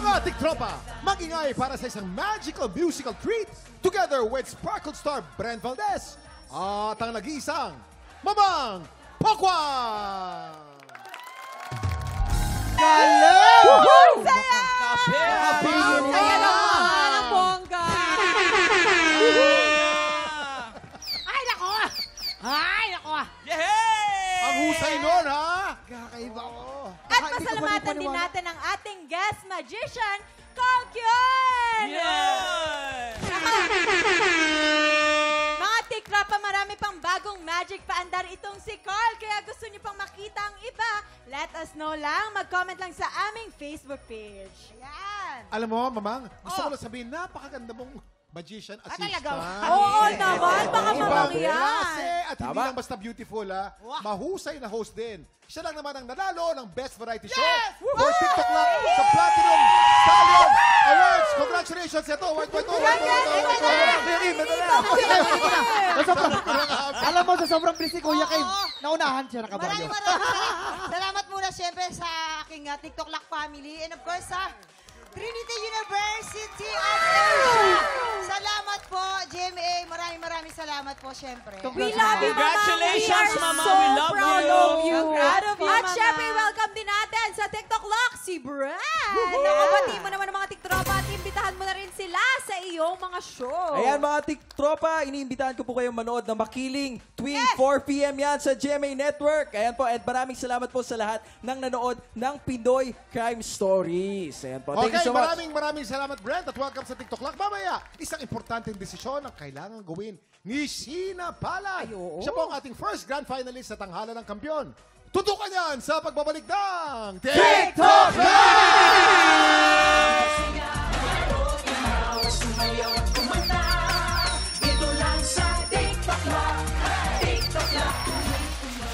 Mga tiktropa, mag-ingay para sa isang magical musical treat together with Sparkle Star Brent Valdez at ang nag-iisang Mamang Pokwan! Galing! Saya! Saya naman ang bongga! Ay, nako! Ay, nako! Yay! Ang husay nun, ha? Kakaiba ko. At pasalamatan din natin ang ating guest magician, Kalkyon! Yay! Mga tiktrapa, marami pang bagong magic paandar itong si Carl. Kaya gusto niyo pang makita ang iba, let us know lang. Mag-comment lang sa aming Facebook page. Ayan. Alam mo, Mamang, gusto ko lang sabihin, napakaganda mong magician assistant. talaga? Oo naman, baka Ibang mamang yan. klase at hindi lang basta beautiful, ha? Mahusay na host din. Siya lang naman ang nanalo ng Best Variety Show for TikTok lang sa Platinum Stallion Awards. Congratulations! Ito, wait. Alam mo, sa sobrang please ni Kuya Kim, naunahan siya ng kabayo. Maraming salamat muna siyempre sa aking TikTok Lock family. And of course, sa Trinity University of Asia. Salamat po, GMA. Maraming salamat po, siyempre. We love you, Mama. Congratulations, We are Mama. so We love proud you. of you. Proud of you, At Mama. syempre, welcome din natin sa TikTok Lock si Brad. Nakabati mo naman ang mga tiktropa at imbitahan mo na rin sila sa iyong mga show. Ayan mga tiktropa, iniimbitahan ko po kayong manood ng Makiling tuwing 4 p.m. yan sa GMA Network. Ayan po, at maraming salamat po sa lahat ng nanood ng Pinoy Crime Stories. Ayan po, thank you Okay, so much. maraming salamat, Brent, at welcome sa TikTok Lock. Mamaya, isang importanteng desisyon ang kailangan gawin ni Sheena Palad. Siya po ang ating first grand finalist sa tanghalan ng kampiyon. Tutukan yan sa pagbabalik ng TikTok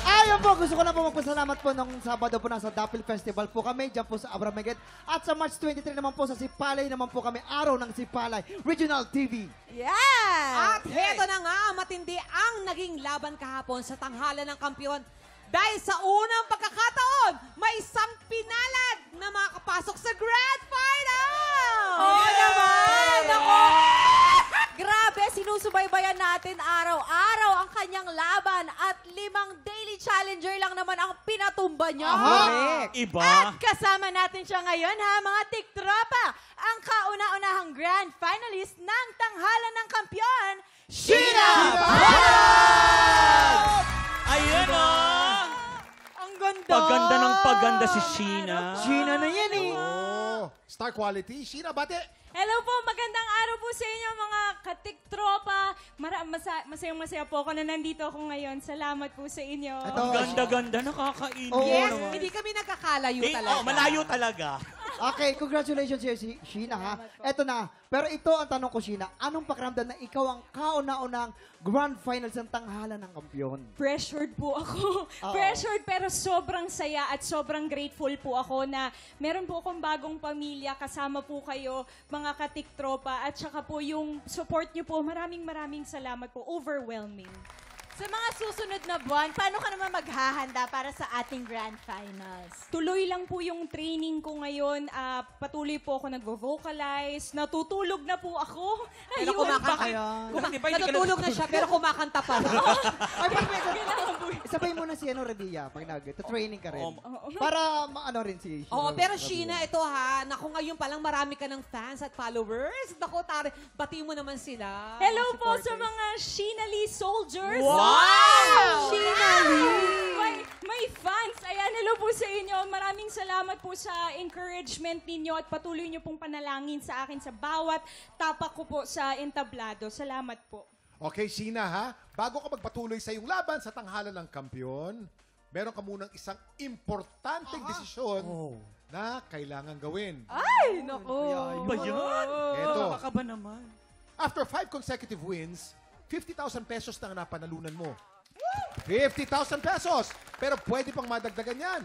Ayun po, gusto ko na po magpasalamat po nung Sabado po nasa Dapil Festival po kami, dyan po sa Abramaget. At sa March 23 naman po sa Sipalay naman po kami, Araw ng Sipalay, Regional TV. Yes! At heto na nga, matindi ang naging laban kahapon sa tanghalan ng kampiyon. Dahil sa unang pagkakataon, may isang pinalad na makakapasok sa Grand Final! Oo naman! Ako! Grabe, sinusubaybayan natin araw-araw ang kanyang laban at 5 daily challenger lang naman ang pinatumba niya. Correct. Iba. At kasama natin siya ngayon ha, mga tiktropa, ang kauna-unahang grand finalist ng tanghalan ng kampiyon, Sheena Palad! Ayan o. Ang ganda! Paganda ng paganda si Sheena. Sheena na yan eh. Oh, star quality. Sheena, bate! Hello po, magandang araw po sa inyo mga katiktropa. Masayang-masaya po ako na nandito ako ngayon. Salamat po sa inyo. Ito, Ang ganda-ganda, nakakainyo. Oo. Yes, naman. hindi kami nagkakalayo Eh, talaga. oh, malayo talaga. Okay, congratulations si Sheena ha. Eto na. Pero ito ang tanong ko, Sheena. Anong pakiramdam na ikaw ang kauna-unang grand finals ng tanghalan ng kampiyon? Pressured po ako. Pressured pero sobrang saya at sobrang grateful po ako na meron po akong bagong pamilya. Kasama po kayo, mga katiktropa. At saka po yung support niyo po. Maraming salamat po. Overwhelming. Sa mga susunod na buwan, paano ka naman maghahanda para sa ating grand finals? Tuloy lang po yung training ko ngayon. Patuloy po ako nagvo-vocalize. Natutulog na po ako. Pero Ayun, kumakanta. Di ba, hindi ka Natutulog na siya, pero kumakanta pa. Ay, sabay mo na si Revilla pag nag-training ka rin. Para maano rin si Sheena. Oo, pero Sheena, ito ha, naku ngayon palang marami ka ng fans at followers. Naku, tari, bati mo naman sila. Hello po supporters. sa mga Sheena Lee soldiers. Wow! Sheena Lee! May fans. Ayan, hello po sa inyo. Maraming salamat po sa encouragement ninyo at patuloy nyo pong panalangin sa akin sa bawat tapak ko po sa entablado. Salamat po. Okay, Sheena, ha? Bago ka magpatuloy sa iyong laban sa tanghalan ng kampiyon, meron ka munang isang importanteng desisyon na kailangan gawin. Ay, naku! Ba yan? Eto. Nakakaba naman. After 5 consecutive wins, 50,000 pesos na ang napanalunan mo. 50,000 pesos! Pero pwede pang madagdagan yan.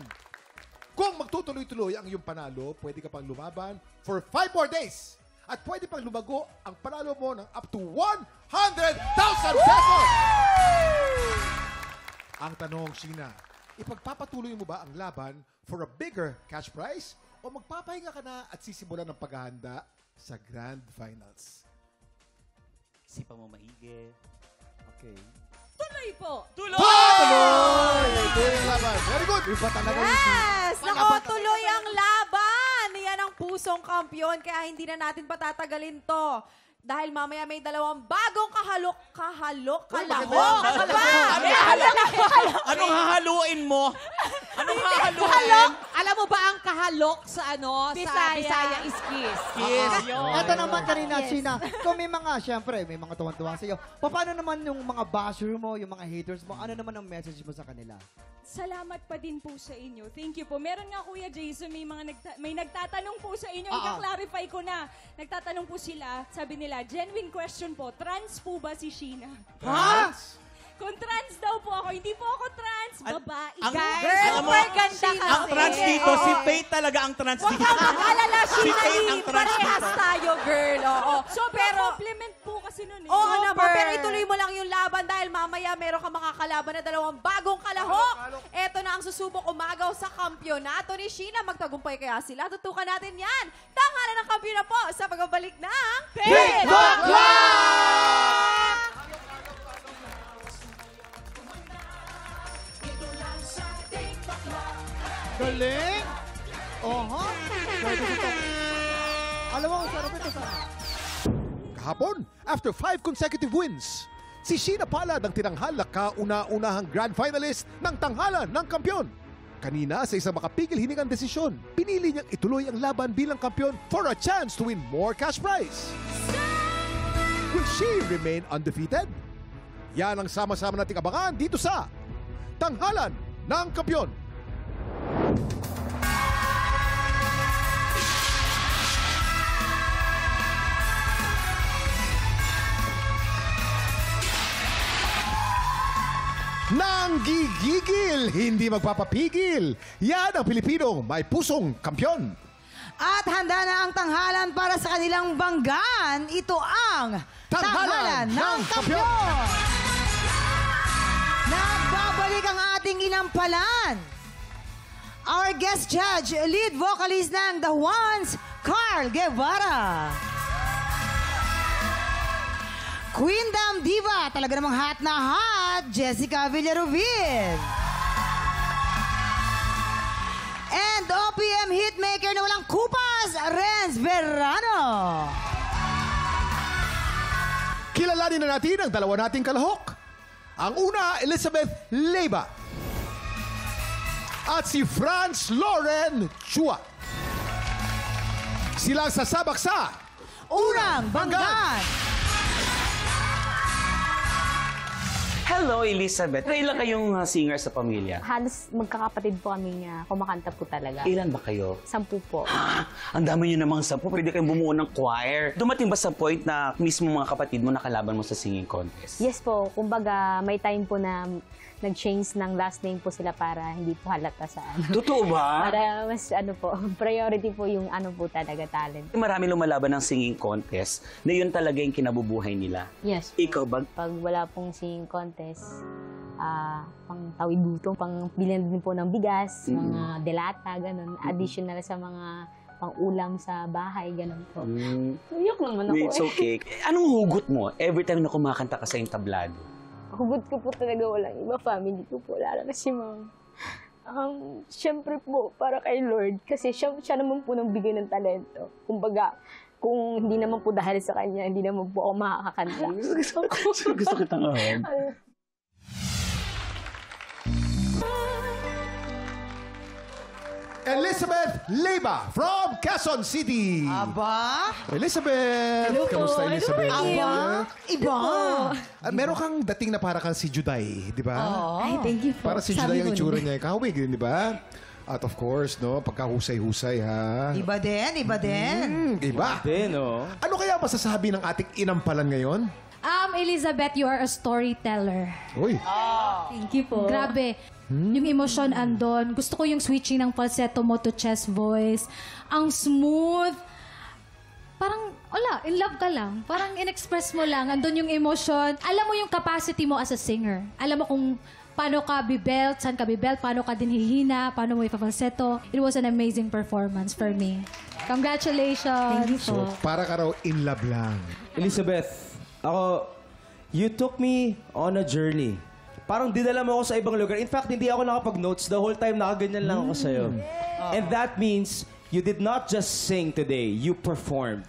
Kung magtutuloy-tuloy ang iyong panalo, pwede ka pang lumaban for 5 more days. At pwede pang lumago ang panalo mo ng up to 100,000 pesos! Ang tanong, Sheena, ipagpapatuloy mo ba ang laban for a bigger cash prize o magpapahinga ka na at sisimulan ng paghahanda sa Grand Finals? Sipa mo maigi. Okay. Tuloy po. Tuloy! Tuloy ang laban. Very good. Iba talaga yun. Yes! Nako, tuloy ang laban! Yan ang pusong kampiyon, kaya hindi na natin patatagalin to. Dahil mamaya may dalawang bagong kalahok. Ano ba? Anong hahaluin mo? Anong hahaluin? Alam mo ba ang kahalok sa sa Bisaya. Bisaya is kiss? Kiss. Ito naman kanina, Sheena. Kung may mga, syempre, may mga tuwan-tuwa sa iyo. Paano naman yung mga basher mo, yung mga haters mo, ano naman ang message mo sa kanila? Salamat pa din po sa inyo. Thank you po. Meron nga, Kuya Jason, may nagtatanong po sa inyo. I-clarify ko na. Nagtatanong po sila, sabi nila, genuine question po, trans po ba si Sheena? Ha? Kung trans daw po ako, hindi po ako trans, babae. Alam mo, Super ganda kasi. ang trans dito, si Faith talaga ang trans Huwag dito. kang mag-alala, Si Sheena Faith Lee. ang trans Parehas dito. tayo, girl. Oo. Sobrang compliment po kasi nun eh. Oo naman, pero ituloy mo lang yung laban dahil mamaya meron ka makakalaban na dalawang bagong kalahok. Eto na ang susubok umagaw sa kampyonato ni Sheena. Magtagumpay kaya sila? Tutukan natin yan. Tanghalan ng kampyon na po sa pagbabalik ng TikTok Clock! Galing! Oho! Pwede ito. Alam mo, sarap ito sa... Kahapon, after 5 consecutive wins, si Sheena Palad ang tinanghal na kauna-unahang grand finalist ng tanghalan ng kampyon. Kanina, sa isang makapigil hiningang desisyon, pinili niyang ituloy ang laban bilang kampyon for a chance to win more cash prize. Will she remain undefeated? Yan ang sama-sama nating abangan dito sa Tanghalan ng Kampyon. Nang gigigil, hindi magpapapigil. Yan ang Pilipinong may pusong kampyon. At handa na ang tanghalan para sa kanilang banggaan. Ito ang Tanghalan ng Kampyon! Nagbabalik ang ating inampalan. Our guest judge, lead vocalist ng The Ones, Carl Guevara. Queendom Diva, talaga namang hot na hot, Jessica Villarubin. And OPM hitmaker na walang kupas, Renz Verano. Kilalanin na natin ang dalawa nating kalahok. Ang una, Elizabeth Leyva. At si Franz Lauren Chua. Sila ang sasabak sa Unang Banggan. Hello, Elizabeth. Ilan kayong singer sa pamilya? Halos magkakapatid po kami nga kumakanta po talaga. Ilan ba kayo? 10 po. Ang dami nyo namang 10. Pwede kayong bumuo ng choir. Dumating ba sa point na mismo mga kapatid mo nakalaban mo sa singing contest? Yes po, kumbaga may time po na nag-change ng last name po sila para hindi po halata sa Totoo ba? Para mas priority po yung po talaga talent. Marami lumalaban ng singing contest na yun talaga yung kinabubuhay nila. Yes. Ikaw ba? Pag wala pong singing contest, pang tawid butong, pang bilhin din po ng bigas, mga delata, ganun. Additional sa mga pang-ulam sa bahay, ganun po. Iyak naman ako It's okay. Anong hugot mo every time na kumakanta ka sa entablado? Hugot ko po talaga walang iba, family ko po, lalo na si ma'am. Siyempre po, para kay Lord, kasi siya naman po nang bigay ng talento. Kumbaga, kung hindi naman po dahil sa kanya, hindi naman po ako makakakanta. Gusto kitang ahon. Elizabeth Leyva from Quezon City. Aba? Elizabeth! Kamusta, Elizabeth? Aba? Iba? Meron kang dating na para kang si Juday, di ba? Ay, thank you po. Para si Juday ang itsura niya. Kahawig din, di ba? At of course, no, pagkahusay-husay, ha? Iba din, iba din. Iba. no? Ano kaya masasabi ng ating inampalan ngayon? Elizabeth, you are a storyteller. Uy. Thank you po. Grabe. Yung emosyon andon. Gusto ko yung switching ng falsetto mo to chest voice. Ang smooth. Parang, wala, in love ka lang. Parang in-express mo lang. Andun yung emosyon. Alam mo yung capacity mo as a singer. Alam mo kung paano ka bibelt, saan ka bibelt, paano ka din hihina, paano mo ipapalseto. It was an amazing performance for me. Congratulations! So, para ka raw in love lang. Elizabeth, you took me on a journey. Parang dinala mo ako sa ibang lugar. In fact, hindi ako nakapag-notes. The whole time nakaganyan lang ako sa'yo. And that means you did not just sing today, you performed.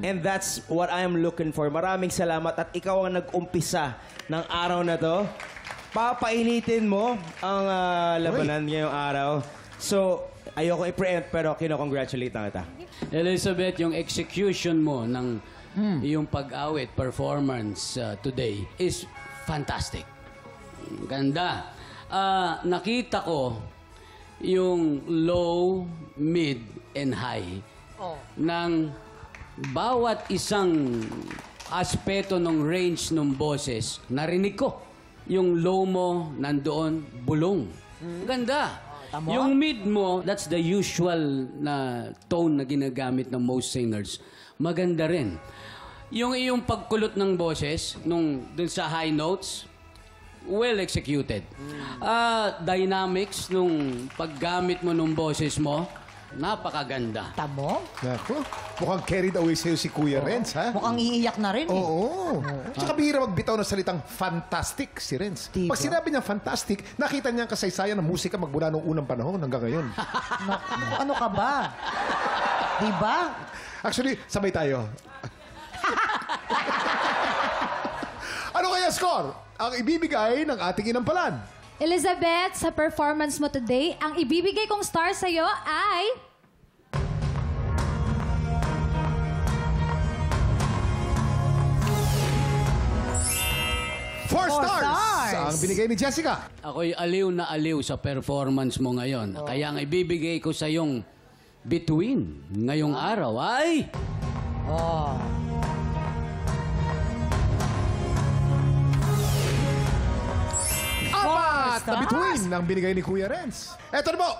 And that's what I am looking for. Maraming salamat at ikaw ang nag-umpisa ng araw na to. Papainitin mo ang labanan ngayong araw. So, ayoko i-preempt pero kino-congratulate na kita. Elizabeth, yung execution mo ng yung pag-awit performance today is fantastic. Ganda. Nakita ko yung low, mid, and high ng bawat isang aspeto ng range ng boses. Narinig ko. Yung low mo, nandoon, bulong. Ganda. Yung mid mo, that's the usual na tone na ginagamit ng most singers. Maganda rin. Yung iyong pagkulot ng boses, dun sa high notes, well executed. Dynamics nung paggamit mo ng boses mo, napakaganda. Tamo? Naku, mukhang carried away sa'yo si Kuya Renz, ha? Mukhang iiyak na rin. Oo. Tsaka bihira magbitaw ng salitang fantastic si Renz. Pag sinabi niya fantastic, nakita niya ang kasaysayan ng musika magmula noong unang panahon hanggang ngayon. Ano ka ba? Diba? Actually, sabay tayo. Ano kaya score ang ibibigay ng ating inampalan? Elizabeth, sa performance mo today, ang ibibigay kong star sa'yo ay... 4 stars! Ang binigay ni Jessica. Ako'y aliw na aliw sa performance mo ngayon. Kaya ang ibibigay ko sa yung between ngayong araw ay... Apat na between ng binigay ni Kuya Renz. Eto na po.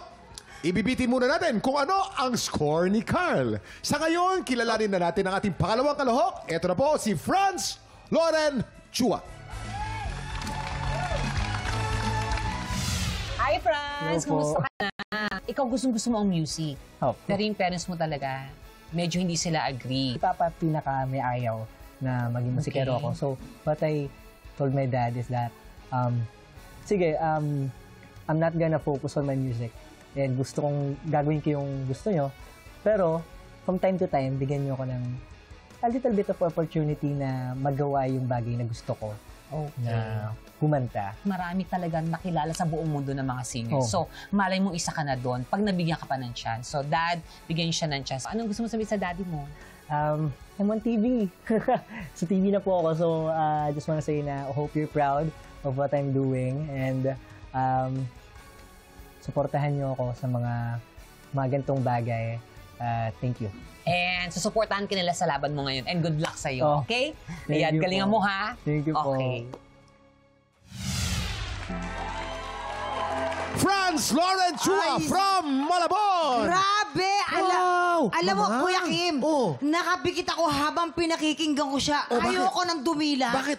Ibibitin muna natin kung ano ang score ni Carl. Sa ngayon, kilalanin na natin ang ating pangalawang kalahok. Eto na po si Franz Loren Chua. Hi, Franz! Kumusta ka na? Ikaw gustong-gusto mo ang music. Pero yung parents mo talaga, medyo hindi sila agree. Papa pinaka may ayaw na maging musikero ako. So, what I told my dad is that, I'm not gonna focus on my music. And gusto kong gagawin ko yung gusto nyo. Pero, from time to time, bigyan nyo ako ng a little bit of opportunity na magawa yung bagay na gusto ko. Na kumanta. Marami talagang nakilala sa buong mundo ng mga singers. So, malay mo isa ka na doon pag nabigyan ka pa ng chance. So, dad, bigyan siya ng chance. Anong gusto mo sabihin sa daddy mo? I'm on TV. Sa TV na po ako. So, just wanna say na I hope you're proud of what I'm doing. And, suportahan niyo ako sa mga ganitong bagay. Thank you. And susuportahan ka nila sa laban mo ngayon. And good luck sa'yo, okay? Ayan, galingan mo ha? Thank you po. Okay. Franz Loren Chua from Malabon! Grabe! Alam mo, Kuya Kim, nakapikit ako habang pinakikinggan ko siya. Ayoko nang dumila. Bakit?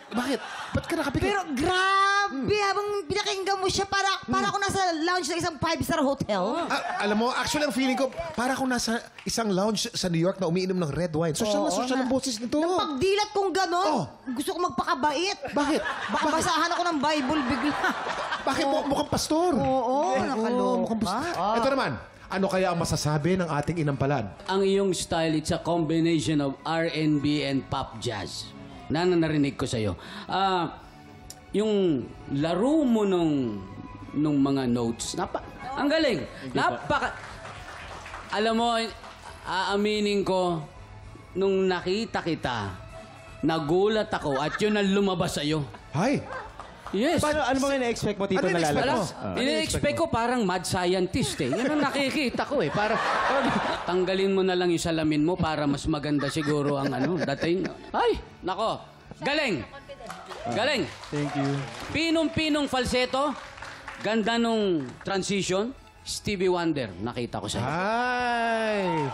Ba't ka nakapikit? Pero grabe, habang pinakinggan mo siya, para ako nasa lounge ng isang 5-star hotel. Alam mo, actually, ang feeling ko, para akong nasa isang lounge sa New York na umiinom ng red wine. Social na social ang boses nito. Nang pagdilat kong gano'n, gusto ko magpakabait. Bakit? Baka basahan ako ng Bible bigla. Bakit? Mukhang pastor. Oo, nakalomo pa. Ito naman, ano kaya ang masasabi ng ating inampalan? Ang iyong style, it's a combination of R&B and pop jazz. Narinig ko sa'yo. Yung laro mo nung mga notes, ang galing. Alam mo, aaminin ko, nung nakita kita, nagulat ako at yun ang lumabas sa'yo. Hay! Yes. Ano bang ina-expect mo, Tito, na lalabas? Ina-expect ko parang mad scientist eh. Yan ang nakikita ko eh. Tanggalin mo na lang yung salamin mo para mas maganda siguro ang dating. Ay, nako. Galing. Galing. Thank you. Pinong-pinong falsetto. Ganda nung transition. Stevie Wonder, nakita ko sa'yo. Ay!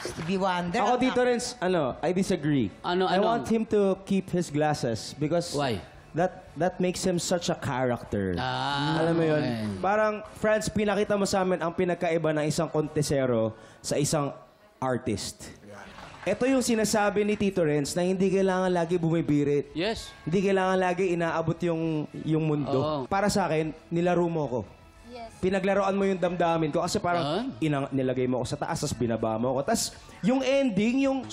Stevie Wonder? Ako, Tito Renz, I disagree. I want him to keep his glasses because... Why? that makes him such a character. Alam mo yun? okay. Parang, Franz, pinakita mo sa amin ang pinagkaiba ng isang kontesero sa isang artist. Ito yung sinasabi ni Tito Renz na hindi kailangan lagi bumibirit. Yes. Hindi kailangan lagi inaabot yung mundo. Oo. Para sa akin, nilaro mo ko. Pinaglaruan mo yung damdamin ko kasi parang nilagay mo ako sa taas, tapos binaba mo ako. Tapos yung ending, yung...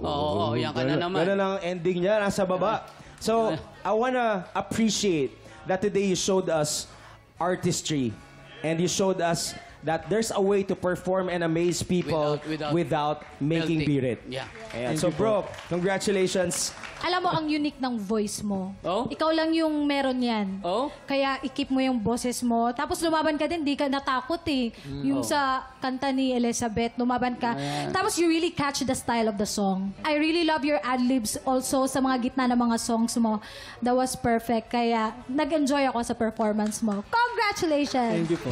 Oo, yan ka na naman. Ganun ang ending niya, nasa baba. So, I wanna appreciate that today you showed us artistry and you showed us that there's a way to perform and amaze people without making melting. birit. Yeah. Ayan. So, bro, congratulations. Alam mo, ang unique ng voice mo. Ikaw lang yung meron yan. Kaya i-keep mo yung boses mo. Tapos lumaban ka din, di ka natakot eh. Yung sa kanta ni Elizabeth, lumaban ka. Tapos you really catch the style of the song. I really love your ad-libs also sa mga gitna ng mga songs mo. That was perfect. Kaya nag-enjoy ako sa performance mo. Congratulations! Thank you po.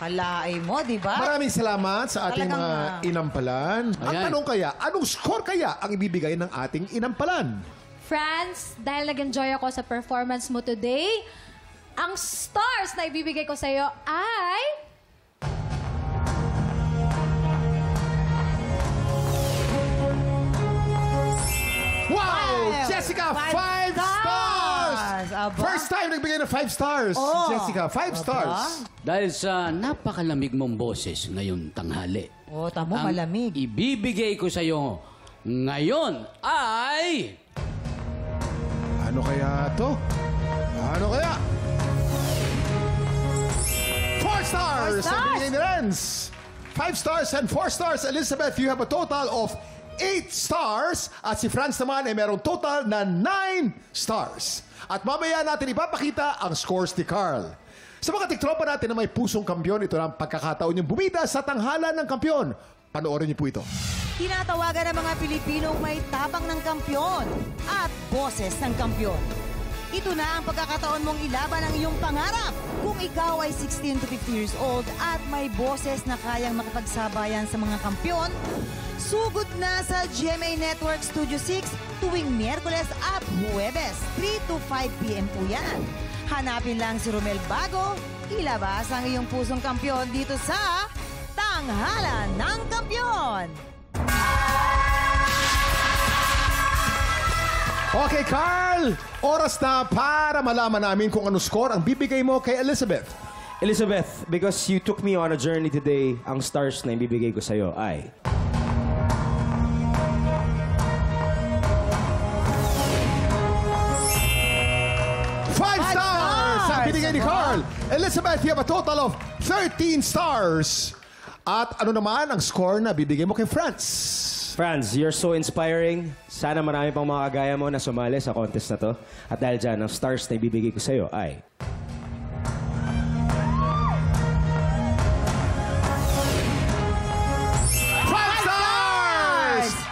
Kalaay mo, di ba? Maraming salamat sa ating mga inampalan. Ang Ayan. tanong kaya, anong score kaya ang ibibigay ng ating inampalan? Franz, dahil nag-enjoy ako sa performance mo today, ang stars na ibibigay ko sa'yo ay... Wow! Jessica, 5 stars! Aba. First time nagbigay ng 5 stars. Si Jessica, 5 stars. Dahil sa napakalamig mong boses ngayong tanghali. Tamo, ang malamig. ibibigay ko sa'yo ngayon ay... Ano kaya to? Ano kaya? 4 stars! Ang binigay ni Renz. 5 stars and 4 stars. Elizabeth, you have a total of 8 stars. At si Franz naman ay merong total na 9 stars. At mamaya natin ipapakita ang scores ni Carl. Sa mga tiktropa natin na may pusong kampyon, ito na ang pagkakataon yung bumida sa tanghalan ng kampyon. Panoorin niyo po ito. Tinatawagan ng mga Pilipinong may tapang ng kampyon at boses ng kampyon. Ito na ang pagkakataon mong ilaban ang iyong pangarap. Kung ikaw ay 16 to 50 years old at may boses na kayang makipagsabayan sa mga kampyon, sugod na sa GMA Network Studio 6 tuwing Miyerkules at Huwebes, 3 to 5 p.m. po yan. Hanapin lang si Romel Bago, ilabas ang iyong pusong kampyon dito sa Tanghalan ng Kampyon. Okay, Carl! Oras na para malaman namin kung ano score ang bibigay mo kay Elizabeth. Elizabeth, because you took me on a journey today, ang stars na ibibigay ko sa'yo ay... Five stars! Ang binigay ni Carl. Elizabeth, you have a total of 13 stars. At ano naman ang score na bibigay mo kay Franz? Franz, you're so inspiring. Sana marami pang mga kagaya mo na sumali sa contest na to. At dahil dyan, ang stars na ibibigay ko sa'yo ay...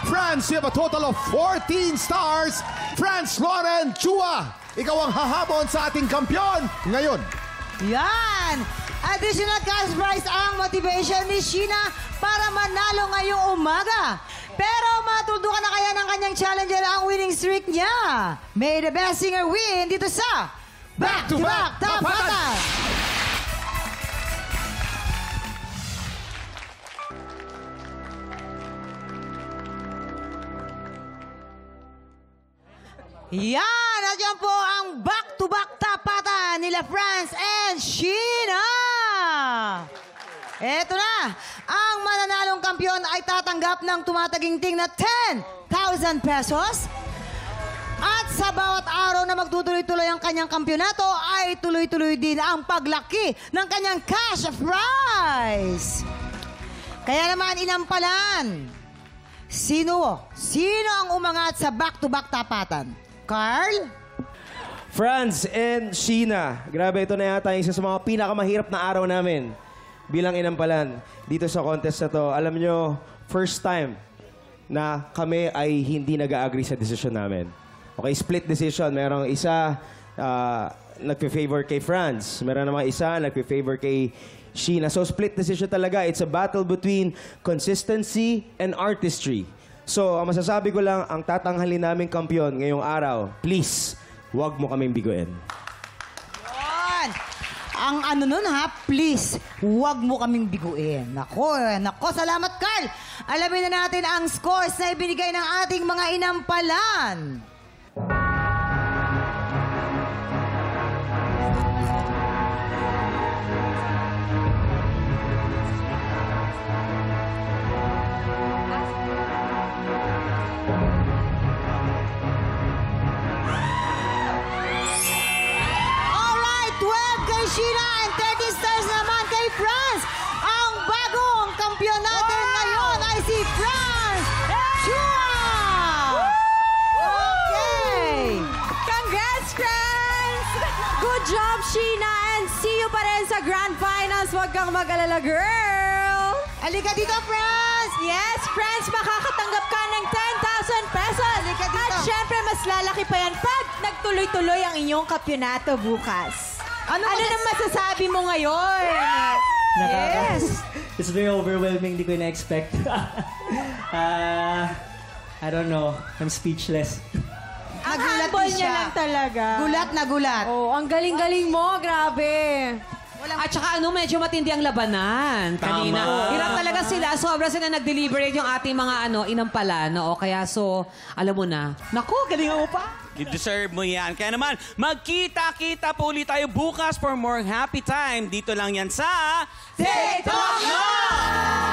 Franz, you have a total of 14 stars. Franz Lauren Chua, ikaw ang hahabon sa ating kampyon ngayon. Yan! Additional cash prize ang motivation ni Sheena para manalo ngayong umaga. Pero matuldukan na kaya ng kanyang challenger ang winning streak niya. May the best singer win dito sa Back to Back Tapatan! Yan! At yan po ang back-to-back tapatan nila Franz and Sheena! Eto na! Ang mananalong kampyon ay tatanggap ng tumataginting na 10,000 pesos. At sa bawat araw na magtutuloy-tuloy ang kanyang kampyonato ay tuloy-tuloy din ang paglaki ng kanyang cash prize. Kaya naman inampalan. Sino ang umangat sa back-to-back tapatan? Carl? Franz and Sheena, grabe, ito na yata isa sa mga pinakamahirap na araw namin bilang inampalan dito sa contest na to. Alam nyo, first time na kami ay hindi nag-agree sa decision namin. Okay, split decision. Merong isa nagpe-favor kay Franz. Meron naman isa nagpe-favor kay Sheena. So split decision talaga. It's a battle between consistency and artistry. So, ang masasabi ko lang, ang tatanghalin namin kampiyon ngayong araw, please, huwag mo kaming biguin. Yun. Ang ano nun ha, please, huwag mo kaming biguin. Nako, salamat Carl. Alamin na natin ang scores na ibinigay ng ating mga inampalan. Sheena and 30 stars naman kay France. Ang bagong kampiyon natin ngayon ay si France Chua! Okay! Congrats, France! Good job, Sheena, and see you pa rin sa Grand Finals. Huwag kang mag-alala, girl! Halika dito, France! Yes, France, makakatanggap ka ng 10,000 pesos. Halika dito. At syempre, mas lalaki pa yan pag nagtuloy-tuloy ang inyong kampyonato bukas. Ano na masasabi mo ngayon? Yes! It's very overwhelming. Hindi ko na-expect. I don't know. I'm speechless. Ang Nagulat humble din niya siya. lang talaga. Gulat na gulat. Oh, ang galing-galing mo. Grabe. At saka medyo matindi ang labanan kanina. Hirap talaga sila. Sobra sila nag-deliberate yung ating mga inampalan. O kaya alam mo na. Naku, galingan mo pa. You deserve mo yan. Kaya naman, magkita-kita po ulit tayo bukas for more happy time. Dito lang yan sa... TikTok Live!